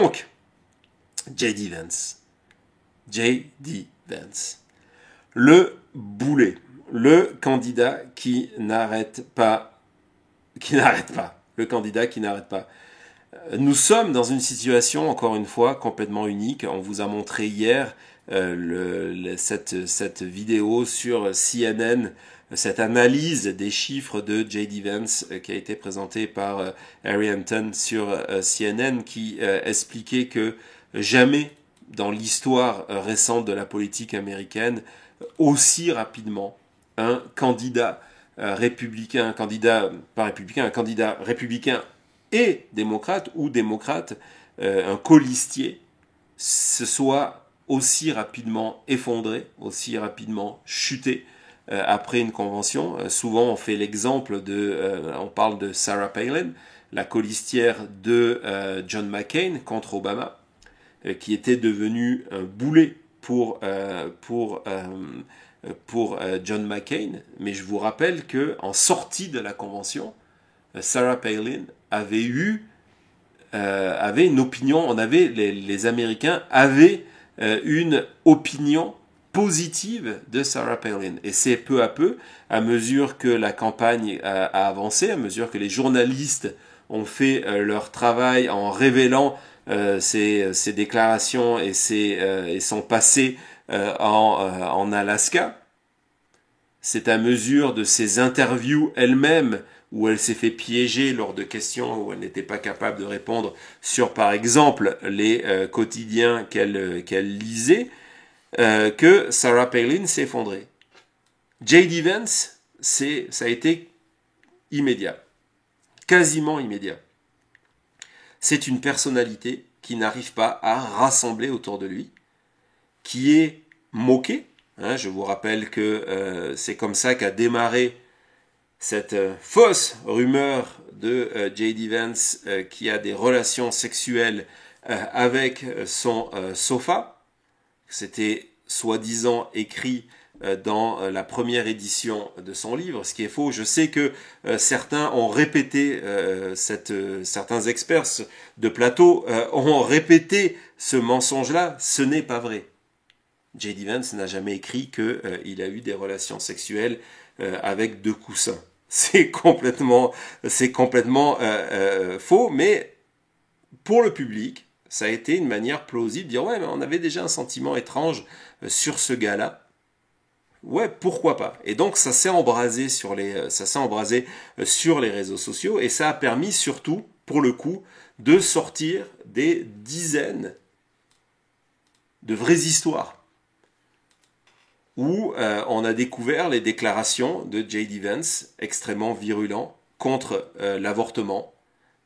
Donc, J.D. Vance. J.D. Vance. Le boulet. Le candidat qui n'arrête pas. Le candidat qui n'arrête pas. Nous sommes dans une situation, encore une fois, complètement unique. On vous a montré hier cette vidéo sur CNN, cette analyse des chiffres de J.D. Vance qui a été présentée par Harry Hampton sur CNN, qui expliquait que jamais dans l'histoire récente de la politique américaine, aussi rapidement, un candidat républicain, un candidat républicain et démocrate, ou démocrate, un colistier, se soit aussi rapidement effondré, aussi rapidement chuté après une convention. Souvent on fait l'exemple on parle de Sarah Palin, la colistière de John McCain contre Obama, qui était devenue un boulet pour John McCain, mais je vous rappelle que en sortie de la convention, Sarah Palin avait une opinion, les Américains avaient une opinion positive de Sarah Palin. Et c'est peu à peu, à mesure que la campagne a avancé, à mesure que les journalistes ont fait leur travail en révélant ses déclarations et son passé en Alaska, c'est à mesure de ses interviews elle-même où elle s'est fait piéger lors de questions où elle n'était pas capable de répondre sur, par exemple, les quotidiens qu'elle lisait, que Sarah Palin s'est effondrée. J.D. Vance, ça a été immédiat, quasiment immédiat. C'est une personnalité qui n'arrive pas à rassembler autour de lui, qui est moquée. Je vous rappelle que c'est comme ça qu'a démarré cette fausse rumeur de J.D. Vance qui a des relations sexuelles avec son sofa. C'était soi-disant écrit dans la première édition de son livre, ce qui est faux. Je sais que certains ont répété, certains experts de plateau ont répété ce mensonge-là. Ce n'est pas vrai. J.D. Vance n'a jamais écrit qu'il a eu des relations sexuelles avec 2 coussins. C'est complètement faux, mais pour le public, ça a été une manière plausible de dire « Ouais, mais on avait déjà un sentiment étrange sur ce gars-là. Ouais, pourquoi pas ?» Et donc, ça s'est embrasé sur les réseaux sociaux, et ça a permis surtout, pour le coup, de sortir des dizaines de vraies histoires où on a découvert les déclarations de J.D. Vance, extrêmement virulent, contre l'avortement.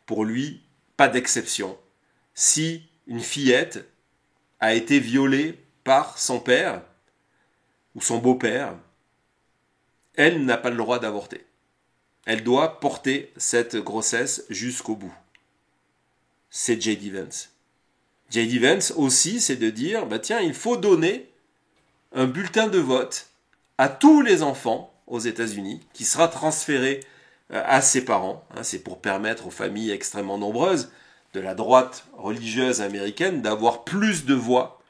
Pour lui, pas d'exception. Si une fillette a été violée par son père ou son beau-père, elle n'a pas le droit d'avorter. Elle doit porter cette grossesse jusqu'au bout. C'est J.D. Vance. J.D. Vance aussi, c'est de dire, tiens, il faut donner un bulletin de vote à tous les enfants aux États-Unis qui sera transféré à ses parents. C'est pour permettre aux familles extrêmement nombreuses de la droite religieuse américaine d'avoir plus de voix.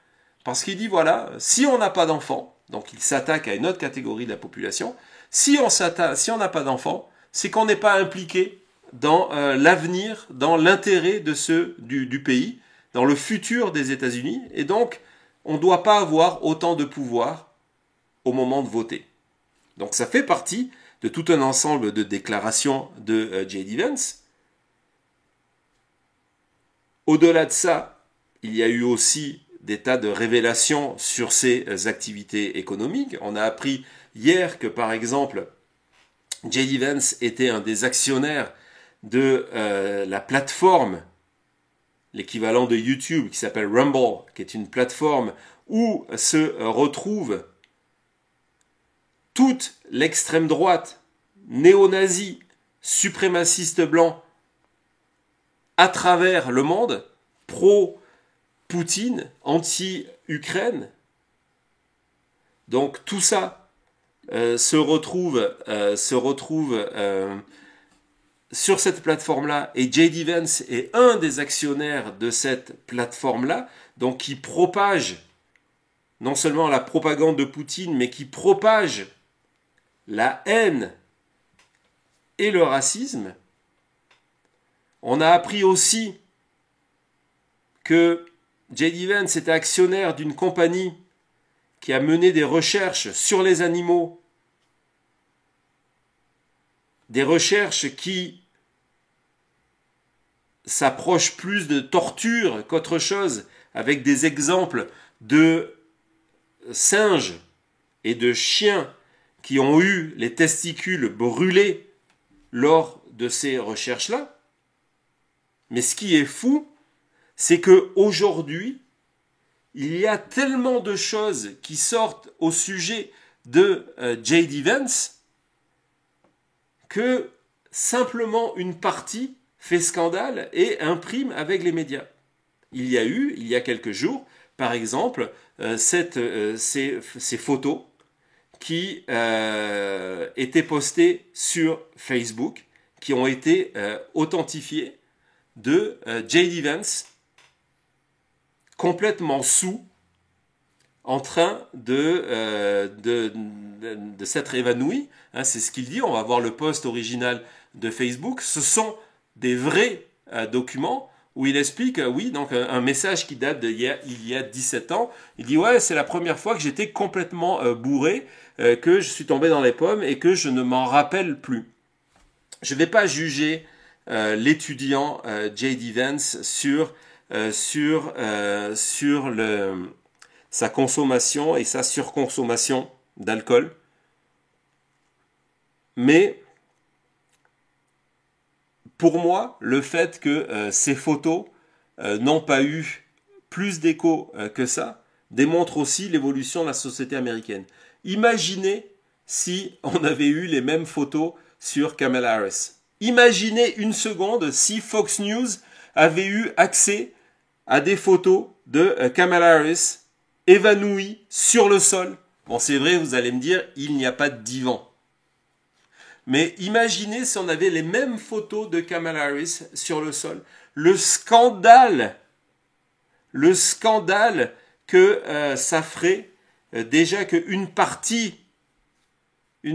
Parce qu'il dit, voilà, si on n'a pas d'enfants, donc il s'attaque à une autre catégorie de la population, si on n'a pas d'enfants, c'est qu'on n'est pas impliqué dans l'avenir, dans l'intérêt du pays, dans le futur des États-Unis, et donc on ne doit pas avoir autant de pouvoir au moment de voter. Donc ça fait partie de tout un ensemble de déclarations de J.D. Vance. Au-delà de ça, il y a eu aussi des tas de révélations sur ses activités économiques. On a appris hier que, par exemple, J.D. Vance était un des actionnaires de la plateforme, l'équivalent de YouTube, qui s'appelle Rumble, qui est une plateforme où se retrouve toute l'extrême droite, néo-nazie, suprémaciste blanc, à travers le monde, pro-Poutine, anti-Ukraine. Donc tout ça se retrouve sur cette plateforme-là, et J.D. Vance est un des actionnaires de cette plateforme-là, donc qui propage non seulement la propagande de Poutine, mais qui propage la haine et le racisme. On a appris aussi que J.D. Vance était actionnaire d'une compagnie qui a mené des recherches sur les animaux, des recherches qui s'approchent plus de torture qu'autre chose, avec des exemples de singes et de chiens qui ont eu les testicules brûlés lors de ces recherches-là. Mais ce qui est fou, c'est qu'aujourd'hui, il y a tellement de choses qui sortent au sujet de J.D. Vance que simplement une partie fait scandale et imprime avec les médias. Il y a quelques jours, par exemple, ces photos qui étaient postées sur Facebook, qui ont été authentifiées de J.D. Vance, complètement saoul, en train de s'être évanoui. Hein, c'est ce qu'il dit. On va voir le post original de Facebook. Ce sont des vrais documents où il explique, oui, donc un message qui date d'il y a 17 ans. Il dit, ouais, c'est la première fois que j'étais complètement bourré, que je suis tombé dans les pommes et que je ne m'en rappelle plus. Je ne vais pas juger l'étudiant J.D. Vance sur sa consommation et sa surconsommation d'alcool. Mais pour moi, le fait que ces photos n'ont pas eu plus d'écho que ça démontre aussi l'évolution de la société américaine. Imaginez si on avait eu les mêmes photos sur Kamala Harris. Imaginez une seconde si Fox News avait eu accès à des photos de Kamala Harris évanouie sur le sol. Bon, c'est vrai, vous allez me dire, il n'y a pas de divan. Mais imaginez si on avait les mêmes photos de Kamala Harris sur le sol. Le scandale que ça ferait, déjà qu'une partie des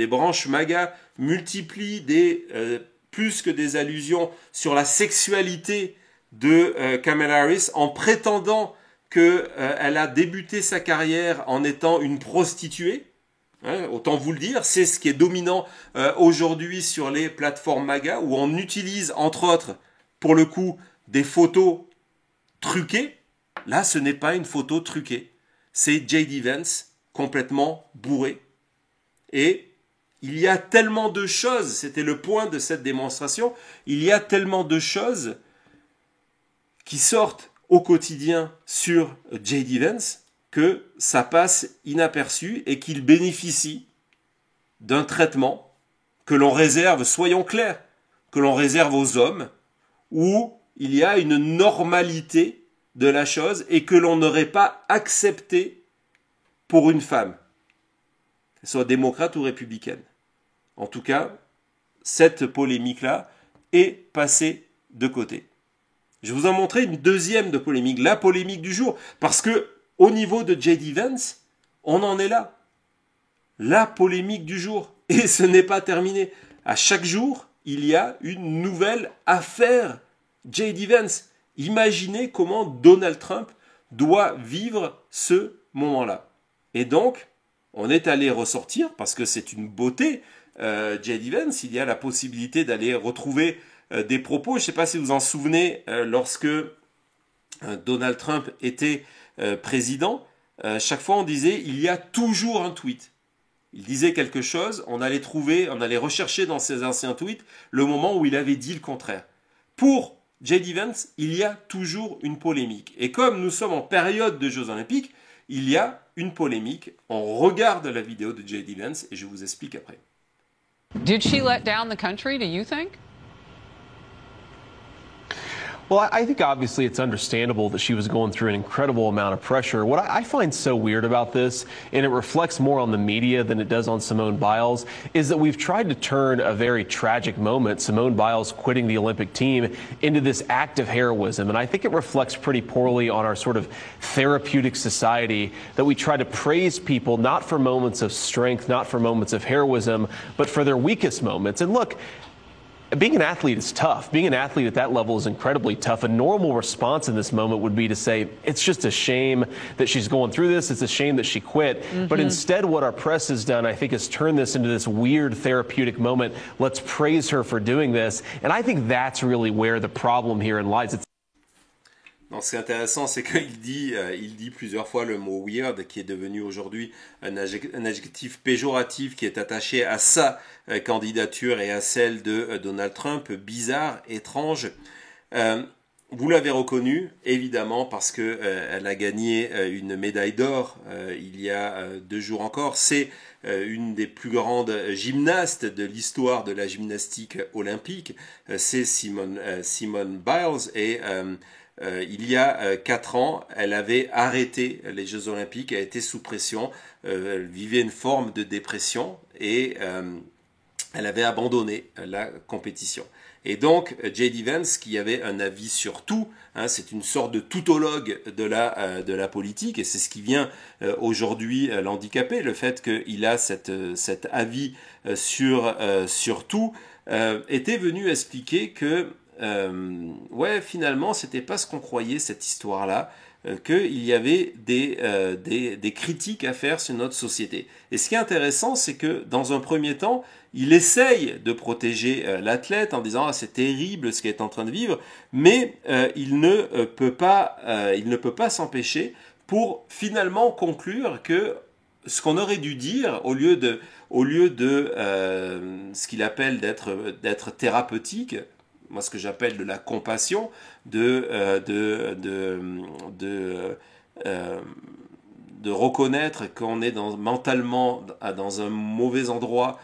branches MAGA multiplie plus que des allusions sur la sexualité de Kamala Harris en prétendant qu'elle a débuté sa carrière en étant une prostituée. Hein, autant vous le dire, c'est ce qui est dominant aujourd'hui sur les plateformes MAGA où on utilise entre autres, pour le coup, des photos truquées. Là, ce n'est pas une photo truquée. C'est J.D. Vance complètement bourré. Et il y a tellement de choses, c'était le point de cette démonstration, il y a tellement de choses qui sortent au quotidien sur J.D. Vance que ça passe inaperçu et qu'il bénéficie d'un traitement que l'on réserve, soyons clairs, que l'on réserve aux hommes, où il y a une normalité de la chose et que l'on n'aurait pas accepté pour une femme, qu'elle soit démocrate ou républicaine. En tout cas, cette polémique-là est passée de côté. Je vais vous en montrer une deuxième de polémique, la polémique du jour, parce que au niveau de J.D. Vance, on en est là. La polémique du jour. Et ce n'est pas terminé. À chaque jour, il y a une nouvelle affaire J.D. Vance. Imaginez comment Donald Trump doit vivre ce moment-là. Et donc, on est allé ressortir, parce que c'est une beauté, J.D. Vance, il y a la possibilité d'aller retrouver des propos. Je ne sais pas si vous en souvenez, lorsque Donald Trump était président, chaque fois on disait il y a toujours un tweet. Il disait quelque chose, on allait rechercher dans ses anciens tweets le moment où il avait dit le contraire. Pour J.D. Vance, il y a toujours une polémique. Et comme nous sommes en période de Jeux Olympiques, il y a une polémique. On regarde la vidéo de J.D. Vance et je vous explique après. Did she let down the country, do you think? Well, I think obviously it's understandable that she was going through an incredible amount of pressure. What I find so weird about this, and it reflects more on the media than it does on Simone Biles, is that we've tried to turn a very tragic moment, Simone Biles quitting the Olympic team, into this act of heroism. And I think it reflects pretty poorly on our sort of therapeutic society that we try to praise people not for moments of strength, not for moments of heroism, but for their weakest moments. And look, being an athlete is tough. Being an athlete at that level is incredibly tough. A normal response in this moment would be to say, it's just a shame that she's going through this. It's a shame that she quit. But instead, what our press has done, I think, is turn this into this weird therapeutic moment. Let's praise her for doing this. And I think that's really where the problem here lies. Non, ce qui est intéressant, c'est qu'il dit plusieurs fois le mot weird, qui est devenu aujourd'hui un adjectif péjoratif qui est attaché à sa candidature et à celle de Donald Trump, bizarre, étrange. Vous l'avez reconnu, évidemment, parce que elle a gagné une médaille d'or il y a 2 jours encore. C'est une des plus grandes gymnastes de l'histoire de la gymnastique olympique. C'est Simone Biles et il y a 4 ans, elle avait arrêté les Jeux Olympiques, elle était sous pression, elle vivait une forme de dépression et elle avait abandonné la compétition. Et donc, J.D. Vance, qui avait un avis sur tout, c'est une sorte de toutologue de la politique, et c'est ce qui vient aujourd'hui l'handicaper, le fait qu'il a cet avis sur tout, était venu expliquer que finalement, c'était pas ce qu'on croyait, cette histoire-là, qu'il y avait des critiques à faire sur notre société. Et ce qui est intéressant, c'est que dans un premier temps, il essaye de protéger l'athlète en disant c'est terrible ce qu'elle est en train de vivre, mais il ne peut pas s'empêcher pour finalement conclure que ce qu'on aurait dû dire au lieu de ce qu'il appelle d'être thérapeutique, moi ce que j'appelle de la compassion, de reconnaître qu'on est mentalement dans un mauvais endroit,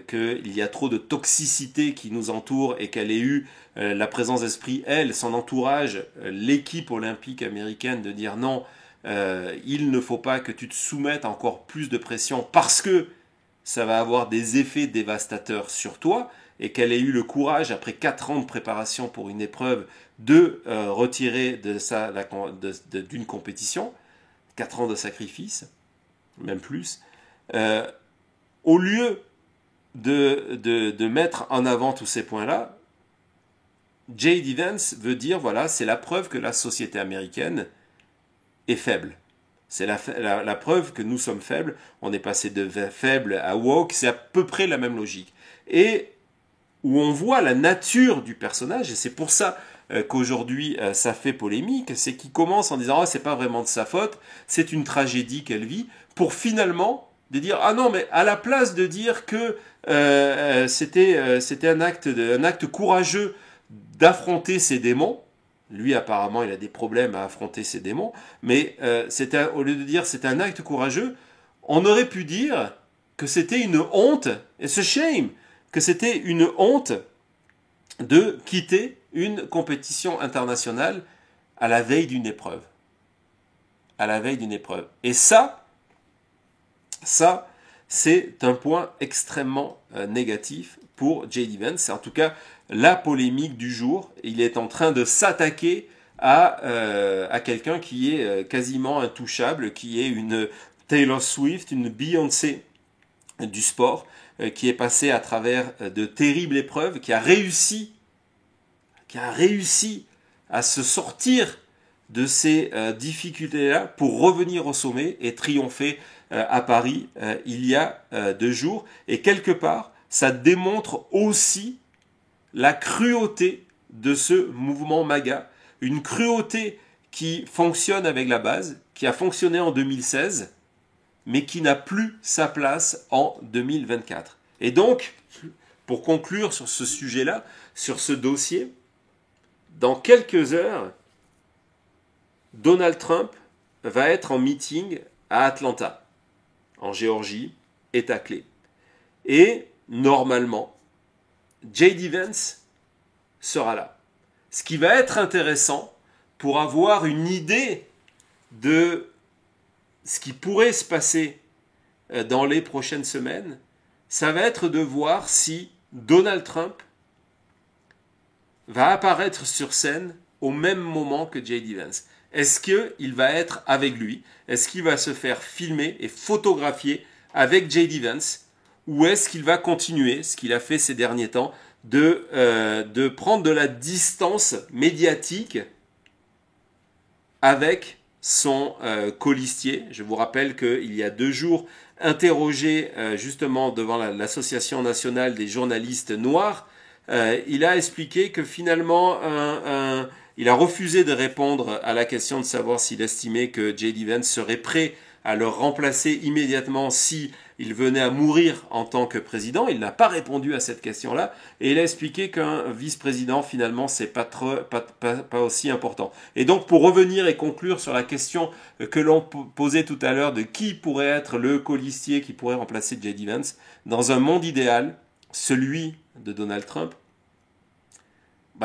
qu'il y a trop de toxicité qui nous entoure et qu'elle ait eu la présence d'esprit, elle, son entourage, l'équipe olympique américaine, de dire non, il ne faut pas que tu te soumettes à encore plus de pression parce que ça va avoir des effets dévastateurs sur toi, et qu'elle ait eu le courage, après 4 ans de préparation pour une épreuve, de retirer d'une compétition, 4 ans de sacrifice, même plus, au lieu de mettre en avant tous ces points-là, J.D. Vance veut dire, voilà, c'est la preuve que la société américaine est faible. C'est la preuve que nous sommes faibles. On est passé de faible à woke, c'est à peu près la même logique. Et où on voit la nature du personnage, et c'est pour ça qu'aujourd'hui ça fait polémique, c'est qu'il commence en disant « Ah, c'est pas vraiment de sa faute, c'est une tragédie qu'elle vit », pour finalement de dire « Ah non, mais à la place de dire que c'était un acte courageux d'affronter ses démons », lui apparemment il a des problèmes à affronter ses démons, mais au lieu de dire « c'était un acte courageux », on aurait pu dire que c'était une honte, it's a shame, que c'était une honte de quitter une compétition internationale à la veille d'une épreuve. À la veille d'une épreuve. Et ça, c'est un point extrêmement négatif pour J.D. Vance. C'est en tout cas la polémique du jour. Il est en train de s'attaquer à quelqu'un qui est quasiment intouchable, qui est une Taylor Swift, une Beyoncé du sport, qui est passé à travers de terribles épreuves, qui a réussi à se sortir de ces difficultés-là pour revenir au sommet et triompher à Paris il y a 2 jours. Et quelque part, ça démontre aussi la cruauté de ce mouvement MAGA, une cruauté qui fonctionne avec la base, qui a fonctionné en 2016, mais qui n'a plus sa place en 2024. Et donc, pour conclure sur ce sujet-là, sur ce dossier, dans quelques heures, Donald Trump va être en meeting à Atlanta, en Géorgie, État clé. Et normalement, J.D. Vance sera là. ce qui va être intéressant pour avoir une idée de ce qui pourrait se passer dans les prochaines semaines, ça va être de voir si Donald Trump va apparaître sur scène au même moment que J.D. Vance. Est-ce qu'il va être avec lui? Est-ce qu'il va se faire filmer et photographier avec J.D. Vance? Ou est-ce qu'il va continuer, ce qu'il a fait ces derniers temps, de prendre de la distance médiatique avec son colistier? Je vous rappelle qu'il y a 2 jours, interrogé justement devant l'Association nationale des journalistes noirs, il a expliqué que finalement, il a refusé de répondre à la question de savoir s'il estimait que J.D. Vance serait prêt à le remplacer immédiatement si il venait à mourir en tant que président. Il n'a pas répondu à cette question-là et il a expliqué qu'un vice-président, finalement, c'est pas aussi important. Et donc, pour revenir et conclure sur la question que l'on posait tout à l'heure de qui pourrait être le colistier qui pourrait remplacer J.D. Vance, dans un monde idéal, celui de Donald Trump,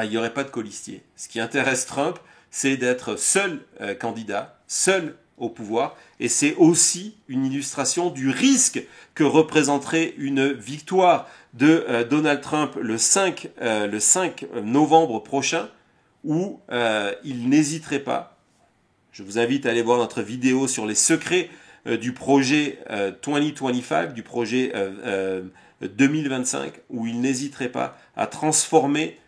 il n'y aurait pas de colistier. Ce qui intéresse Trump, c'est d'être seul candidat, seul au pouvoir, et c'est aussi une illustration du risque que représenterait une victoire de Donald Trump le 5 novembre prochain, où il n'hésiterait pas. Je vous invite à aller voir notre vidéo sur les secrets du projet 2025, du projet 2025, où il n'hésiterait pas à transformer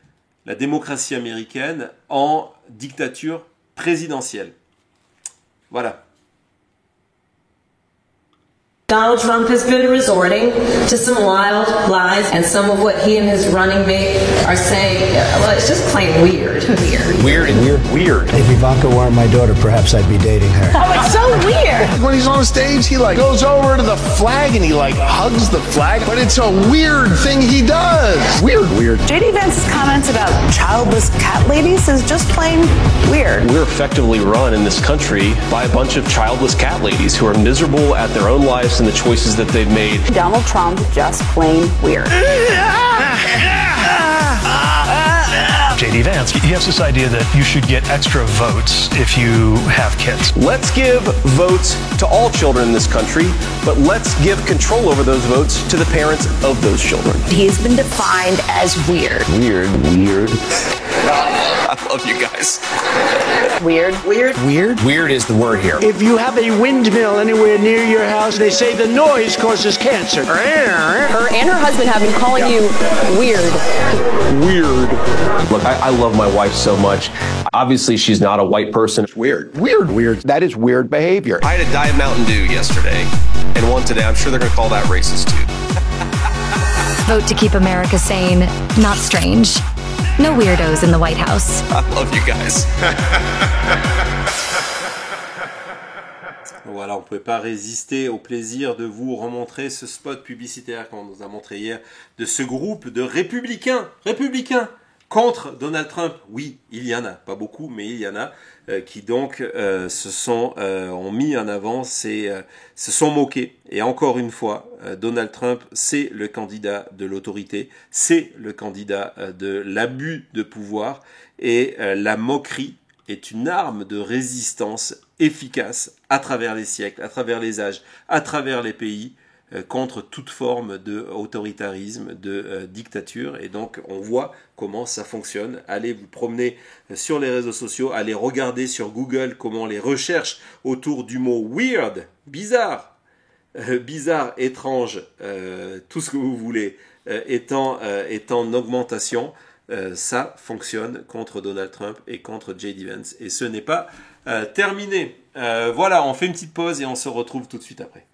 la démocratie américaine en dictature présidentielle. Voilà. Donald Trump has been resorting to some wild lies, and some of what he and his running mate are saying, well, it's just plain weird. Weird. If Ivanka weren't my daughter, perhaps I'd be dating her. Oh, it's so weird. When he's on stage, he goes over to the flag and he hugs the flag, but it's a weird thing he does. Weird. J.D. Vance's comments about childless cat ladies is just plain weird. We're effectively run in this country by a bunch of childless cat ladies who are miserable at their own lives and the choices that they've made. Donald Trump, just plain weird. J.D. Vance, he has this idea that you should get extra votes if you have kids. Let's give votes to all children in this country, but let's give control over those votes to the parents of those children. He's been defined as weird. Weird. I love you guys. Weird. Weird is the word here. If you have a windmill anywhere near your house, they say the noise causes cancer. Her and her husband have been calling you weird. Look, I love my wife so much. Obviously, she's not a white person. Weird. That is weird behavior. I had a Diet Mountain Dew yesterday and one today. I'm sure they're going to call that racist too. Vote to keep America sane, not strange. No weirdos in the White House. I love you guys. Voilà, on ne pouvait pas résister au plaisir de vous remontrer ce spot publicitaire qu'on nous a montré hier de ce groupe de républicains contre Donald Trump. Oui, il y en a, pas beaucoup, mais il y en a qui donc ont mis en avant, se sont moqués. Et encore une fois, Donald Trump, c'est le candidat de l'autorité, c'est le candidat de l'abus de pouvoir, et la moquerie est une arme de résistance efficace à travers les siècles, à travers les âges, à travers les pays, contre toute forme d'autoritarisme, de dictature. Et donc, on voit comment ça fonctionne. Allez vous promener sur les réseaux sociaux, allez regarder sur Google comment les recherches autour du mot weird, bizarre, étrange, tout ce que vous voulez, est en augmentation. Ça fonctionne contre Donald Trump et contre J.D. Vance. Et ce n'est pas terminé. Voilà, on fait une petite pause et on se retrouve tout de suite après.